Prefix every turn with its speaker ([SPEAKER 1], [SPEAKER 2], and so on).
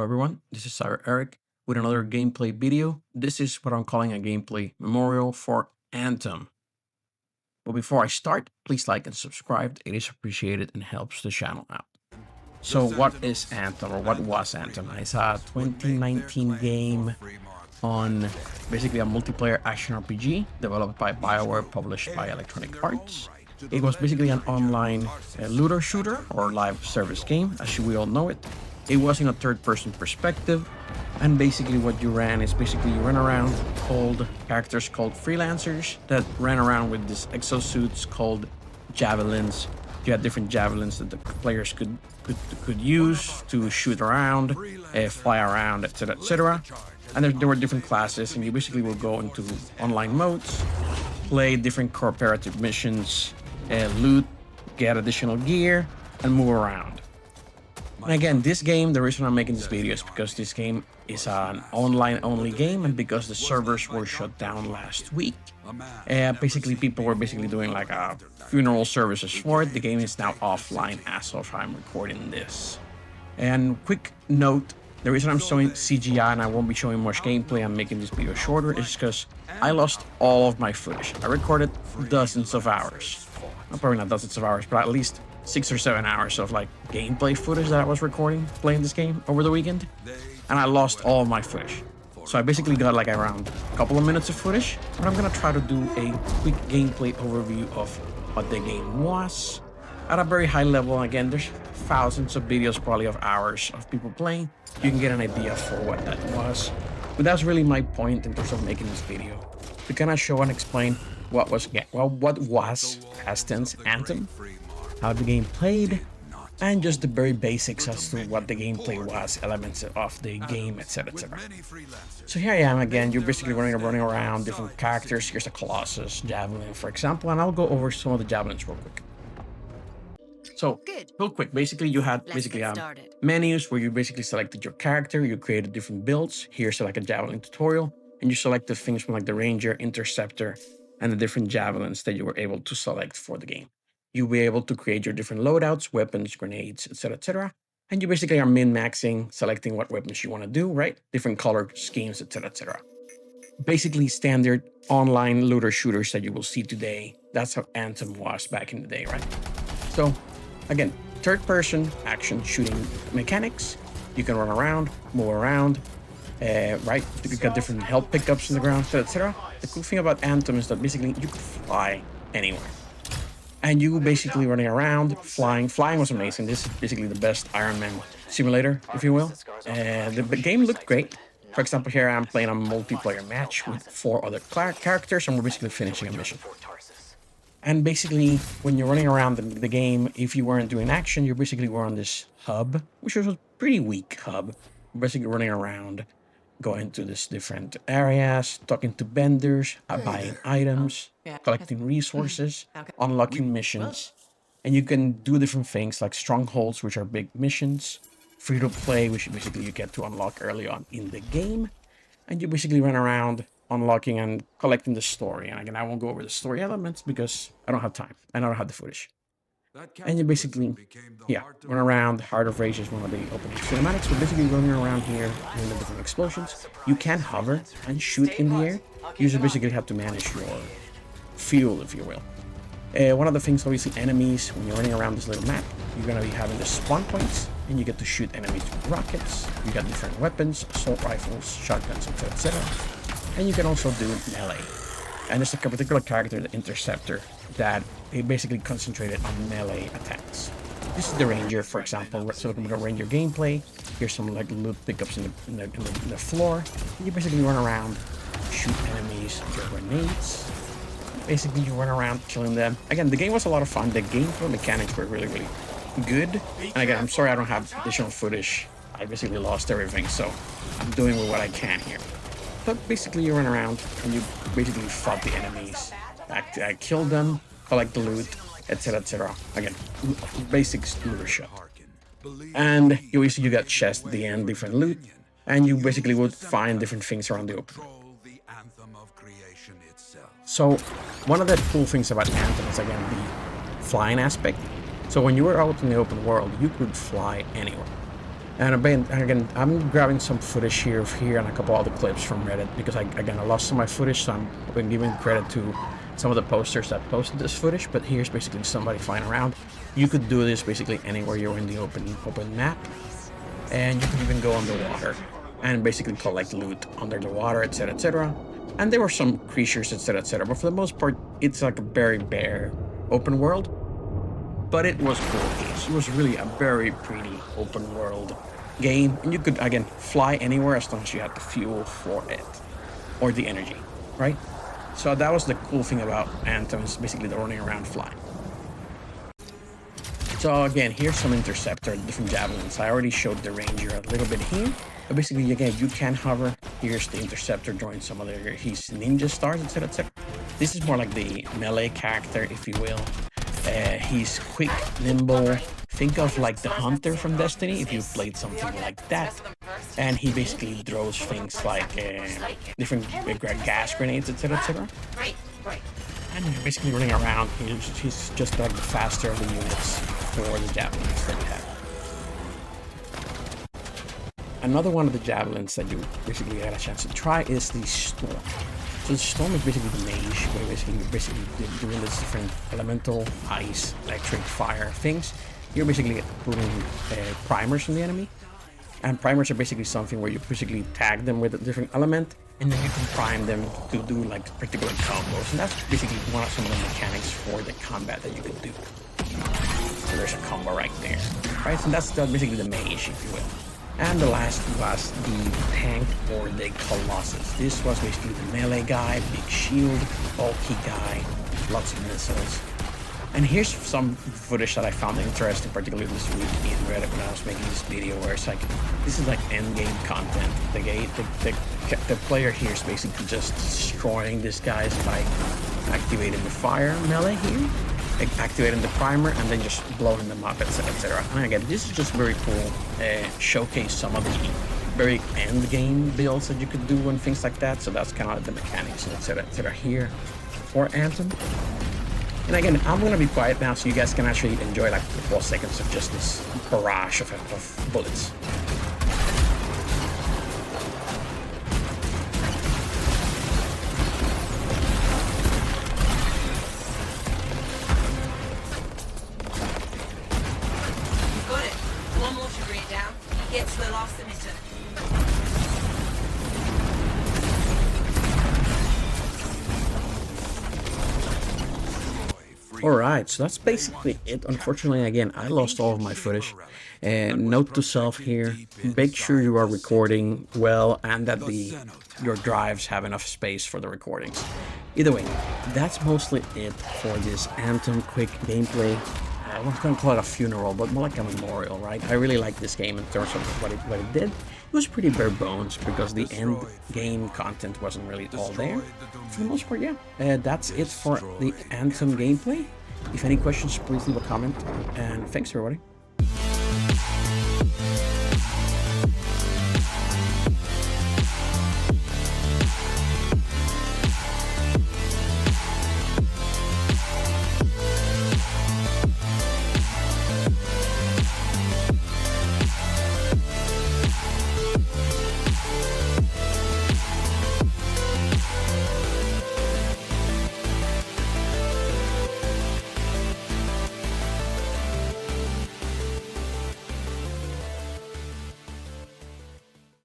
[SPEAKER 1] Hello everyone, this is CyberEric with another gameplay video. This is what I'm calling a gameplay memorial for Anthem. But before I start, please like and subscribe. It is appreciated and helps the channel out. So what is Anthem, or what was Anthem? It's a 2019 game on basically a multiplayer action RPG developed by BioWare, published by Electronic Arts. It was basically an online looter shooter or live service game, as we all know it. It was in a third-person perspective, and basically what you ran is basically you ran around old characters called freelancers that ran around with these exosuits called Javelins. You had different javelins that the players could use to shoot around, fly around, etc., etc. And there were different classes, and you basically will go into online modes, play different cooperative missions, loot, get additional gear, and move around. And again, this game, the reason I'm making this video is because this game is an online-only game, and because the servers were shut down last week. Basically, people were doing like a funeral services for it. The game is now offline as of I'm recording this. And quick note, the reason I'm showing CGI and I won't be showing much gameplay, I'm making this video shorter, is because I lost all of my footage. I recorded dozens of hours. Well, probably not dozens of hours, but at least 6 or 7 hours of like gameplay footage that I was recording playing this game over the weekend, and I lost all of my footage. So I basically got like around a couple of minutes of footage, but I'm gonna try to do a quick gameplay overview of what the game was at a very high level. Again, there's thousands of videos, probably of hours of people playing. You can get an idea for what that was, but that's really my point in terms of making this video, to kind of show and explain what was past tense Anthem, how the game played, and just the very basics as to what the gameplay was, elements of the game, etc., etc. So here I am again. You're basically running around different characters. Here's a Colossus Javelin, for example, and I'll go over some of the Javelins real quick. So real quick, basically you had menus where you basically selected your character, you created different builds. Here's like a Javelin tutorial, and you select the things from like the Ranger, Interceptor, and the different Javelins that you were able to select for the game. You'll be able to create your different loadouts, weapons, grenades, etc., etc. And you basically are min-maxing, selecting what weapons you want to do, right? Different color schemes, etc., etc. Basically standard online looter shooters that you will see today. That's how Anthem was back in the day, right? So again, third-person action shooting mechanics. You can run around, move around, right? You got different health pickups in the ground, etc., etc. The cool thing about Anthem is that basically you could fly anywhere. And you basically running around, flying. Flying was amazing. This is basically the best Iron Man simulator, if you will. The game looked great. For example, here I'm playing a multiplayer match with 4 other characters, and we're basically finishing a mission. And basically, when you're running around the game, if you weren't doing action, you basically were on this hub, which was a pretty weak hub. Basically running around, going to these different areas, talking to vendors, buying items, collecting resources, unlocking missions. And you can do different things like strongholds, which are big missions, free to play, which basically you get to unlock early on in the game. And you basically run around unlocking and collecting the story. And again, I won't go over the story elements because I don't have time and I don't have the footage. And you basically, run around. Heart of Rage is one of the opening cinematics. But basically running around here doing the different explosions. You can hover and shoot in the air. You just basically have to manage your fuel, if you will. One of the things, obviously, enemies, when you're running around this little map, you're going to be having the spawn points, and you get to shoot enemies with rockets. You got different weapons, assault rifles, shotguns, etc., etc. And you can also do melee. And there's a particular character, the Interceptor, that they basically concentrated on melee attacks. This is the Ranger, for example. So with a Ranger gameplay, here's some like loot pickups in the floor. And you basically run around, shoot enemies with your grenades. Basically, you run around killing them. Again, the game was a lot of fun. The gameplay mechanics were really, really good. And again, I'm sorry I don't have additional footage. I basically lost everything, so I'm doing with what I can here. But basically, you run around and you basically fought the enemies, kill them, collect the loot, etc., etc. Again, basics looter shot. And you got chests at the end, different loot, and you basically would find different things around the open. So one of the cool things about Anthem is again the flying aspect. So when you were out in the open world, you could fly anywhere. And again, I'm grabbing some footage here and a couple other clips from Reddit because I lost some of my footage, so I'm giving credit to some of the posters that posted this footage. But here's basically somebody flying around. You could do this basically anywhere you're in the open map, and you can even go underwater and basically collect loot under the water, etc., etc. And there were some creatures, etc., etc. But for the most part, it's like a very bare open world. But it was cool. It was really a very pretty open world game, and you could again fly anywhere as long as you had the fuel for it or the energy, right? So that was the cool thing about Anthem, is basically the running around flying. So again, here's some interceptor, different javelins. I already showed the ranger a little bit here, but basically again you can hover. Here's the interceptor drawing some of his ninja stars, etc., etc. This is more like the melee character, if you will. He's quick, nimble. Think of like the hunter from Destiny, if you played something like that. And he basically throws things like different gas grenades, etc., etc. And you're basically running around. He's just like the faster of the units for the javelins that you have. Another one of the javelins that you basically had a chance to try is the storm. So the storm is basically the mage, where basically doing these different elemental, ice, electric, fire things. You're basically putting primers from the enemy. And primers are basically something where you basically tag them with a different element, and then you can prime them to do like particular combos. And that's basically some of the mechanics for the combat that you can do. So there's a combo right there, right? So that's basically the mage, if you will. And the last was the tank or the Colossus. This was basically the melee guy, big shield, bulky guy, lots of missiles. And here's some footage that I found interesting, particularly this week in Reddit when I was making this video, where it's like, this is like end-game content. The player here is basically just destroying these guys by activating the fire melee here, activating the primer, and then just blowing them up, etc., etc. And again, this is just very cool. Showcase some of the very end-game builds that you could do and things like that. So that's kind of the mechanics, etc., etc. here for Anthem. And again, I'm going to be quiet now so you guys can actually enjoy like 4 seconds of just this barrage of bullets.
[SPEAKER 2] You got it. One mortar grenade down. He gets the last emitter.
[SPEAKER 1] Alright, so that's basically it. Unfortunately, again, I lost all of my footage. Note to self here, make sure you are recording well and that your drives have enough space for the recordings. Either way, that's mostly it for this Anthem quick gameplay. I was going to call it a funeral, but more like a memorial, right? I really like this game in terms of what it did. It was pretty bare bones because the end game content wasn't really all there. For the most part, yeah. That's it for the Anthem gameplay. If any questions, please leave a comment. And thanks, everybody.